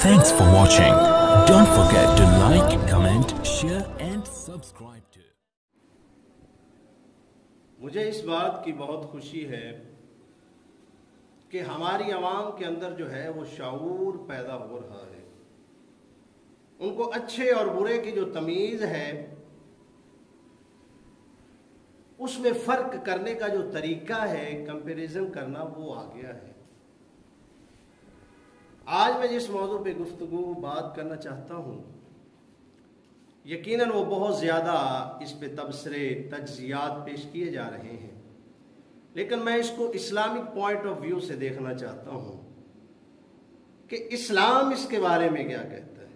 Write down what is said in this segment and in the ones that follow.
Thanks for watching. Don't forget to like, comment, share and subscribe to. مجھے اس بات کی بہت خوشی ہے کہ ہماری عوام کے اندر جو ہے وہ شعور پیدا ہو رہا ہے. ان کو اچھے اور برے کی جو تمیز ہے اس میں فرق کرنے کا جو طریقہ ہے، کمپیریزن کرنا، وہ آ گیا ہے. آج میں جس موضوع پہ گفتگو بات کرنا چاہتا ہوں، یقیناً وہ بہت زیادہ اس پہ تبصرے، تجزیات پیش کیے جا رہے ہیں، لیکن میں اس کو اسلامک پوائنٹ آف ویو سے دیکھنا چاہتا ہوں کہ اسلام اس کے بارے میں کیا کہتا ہے.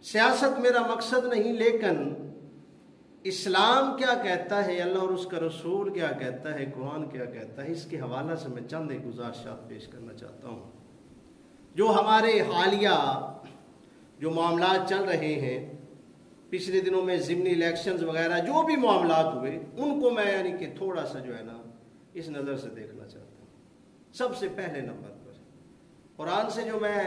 سیاست میرا مقصد نہیں، لیکن اسلام کیا کہتا ہے، اللہ اور اس کا رسول کیا کہتا ہے، قرآن کیا کہتا ہے، اس کے حوالہ سے میں چند ایک گزارشات پیش کرنا چاہتا ہوں. جو ہمارے حالیہ جو معاملات چل رہے ہیں، پچھلے دنوں میں ضمنی الیکشنز وغیرہ جو بھی معاملات ہوئے، ان کو میں یعنی کہ تھوڑا سا جو ہے نا اس نظر سے دیکھنا چاہتا ہوں. سب سے پہلے نمبر پر قرآن سے جو میں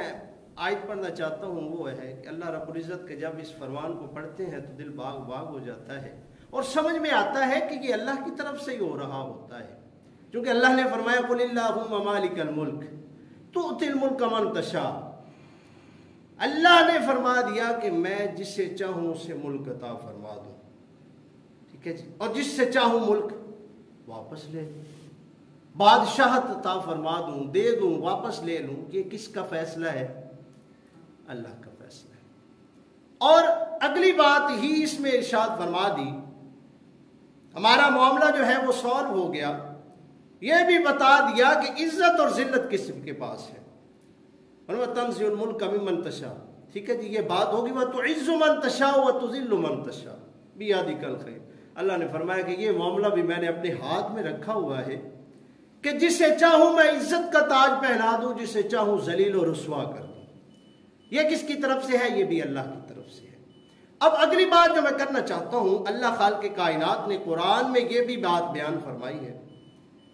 آیت پڑھنا چاہتا ہوں وہ ہے کہ اللہ رب العزت کے جب اس فرمان کو پڑھتے ہیں تو دل باغ باغ ہو جاتا ہے اور سمجھ میں آتا ہے کہ یہ اللہ کی طرف سے ہی ہو رہا ہوتا ہے. کیونکہ اللہ نے فرمایا قل اللہم مالک الملک تؤتی الملک من تشاء. اللہ نے فرما دیا کہ میں جس سے چاہوں اسے ملک عطا فرما دوں، ٹھیک ہے جی، اور جس سے چاہوں ملک واپس لے لوں، بادشاہت عطا فرما دوں، دے دوں، واپس لے لوں. یہ کس کا فیصلہ ہے؟ اللہ کا فیصلہ ہے. اور اگلی بات ہی اس میں ارشاد فرما دی، ہمارا معاملہ جو ہے وہ سالو ہو گیا. یہ بھی بتا دیا کہ عزت اور ذلت کس کے پاس ہے. تنزع الملک ممن تشاء، ٹھیک ہے جی، یہ بات ہوگی وتعز من تشاء وتذل من تشاء بیدک الخیر. اللہ نے فرمایا کہ یہ معاملہ بھی میں نے اپنے ہاتھ میں رکھا ہوا ہے کہ جسے چاہوں میں عزت کا تاج پہنا دوں، جسے چاہوں ذلیل و رسوا کر دوں. یہ کس کی طرف سے ہے؟ یہ بھی اللہ کی طرف سے ہے. اب اگلی بات جو میں کرنا چاہتا ہوں، اللہ خالق کائنات نے قرآن میں یہ بھی بات بیان فرمائی ہے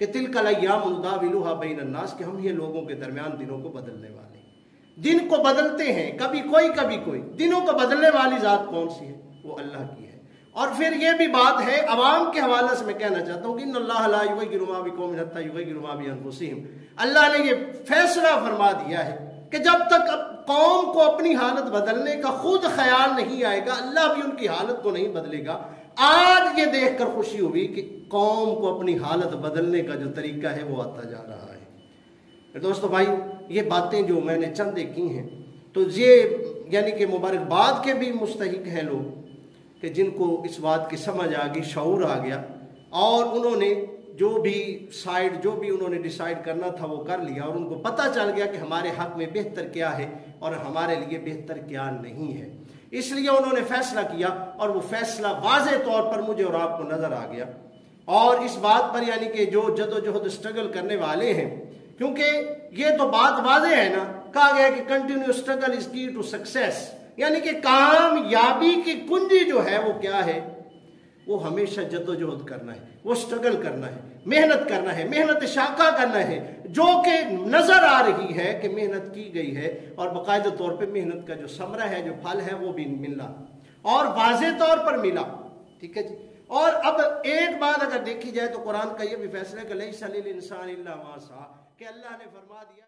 کہ تلک الایام نداولها بین الناس، کہ ہم یہ لوگوں کے درمیان دنوں کو بدلنے والے ہیں. دن کو بدلتے ہیں، کبھی کوئی کبھی کوئی. دنوں کو بدلنے والی ذات کون سی ہے؟ وہ اللہ کی ہے. اور پھر یہ بھی بات ہے عوام کے حوالے سے میں کہنا چاہتا ہوں کہ ان اللہ لا یغیر ما بقوم حتی یغیر ما بانفسہم. اللہ نے یہ فیصلہ فرما دیا ہے کہ جب تک قوم کو اپنی حالت بدلنے کا خود خیال نہیں آئے گا، اللہ بھی ان کی حالت کو نہیں بدلے گا. آج یہ دیکھ کر خوشی ہوئی کہ قوم کو اپنی حالت بدلنے کا جو طریقہ ہے وہ آتا جا رہا ہے. دوستو بھائی، یہ باتیں جو میں نے چند کی ہیں تو یہ یعنی کہ مبارکباد کے بھی مستحق ہیں لوگ کہ جن کو اس بات کی سمجھ آ گئی، شعور آ گیا، اور انہوں نے جو بھی انہوں نے ڈیسائیڈ کرنا تھا وہ کر لیا، اور ان کو پتہ چل گیا کہ ہمارے حق میں بہتر کیا ہے اور ہمارے لیے بہتر کیا نہیں ہے. اس لیے انہوں نے فیصلہ کیا، اور وہ فیصلہ واضح طور پر مجھے اور آپ کو نظر آ گیا. اور اس بات پر یعنی کہ جو جد و جہد اسٹرگل کرنے والے ہیں، کیونکہ یہ تو بات واضح ہے نا، کہا گیا کہ کنٹینیو اسٹرگل از کی ٹو سکسیس، یعنی کہ کامیابی کی کنجی جو ہے وہ کیا ہے؟ وہ ہمیشہ جد و جہد کرنا ہے، وہ اسٹرگل کرنا ہے، محنت کرنا ہے، محنت شاقہ کرنا ہے، جو کہ نظر آ رہی ہے کہ محنت کی گئی ہے، اور باقاعدہ طور پہ محنت کا جو ثمرہ ہے، جو پھل ہے، وہ بھی ملا اور واضح طور پر ملا. ٹھیک ہے جی. اور اب ایک بات اگر دیکھی جائے تو قرآن کا یہ بھی فیصلہ ہے کہ لیس للانسان الا ما سعی، کہ اللہ نے فرما دیا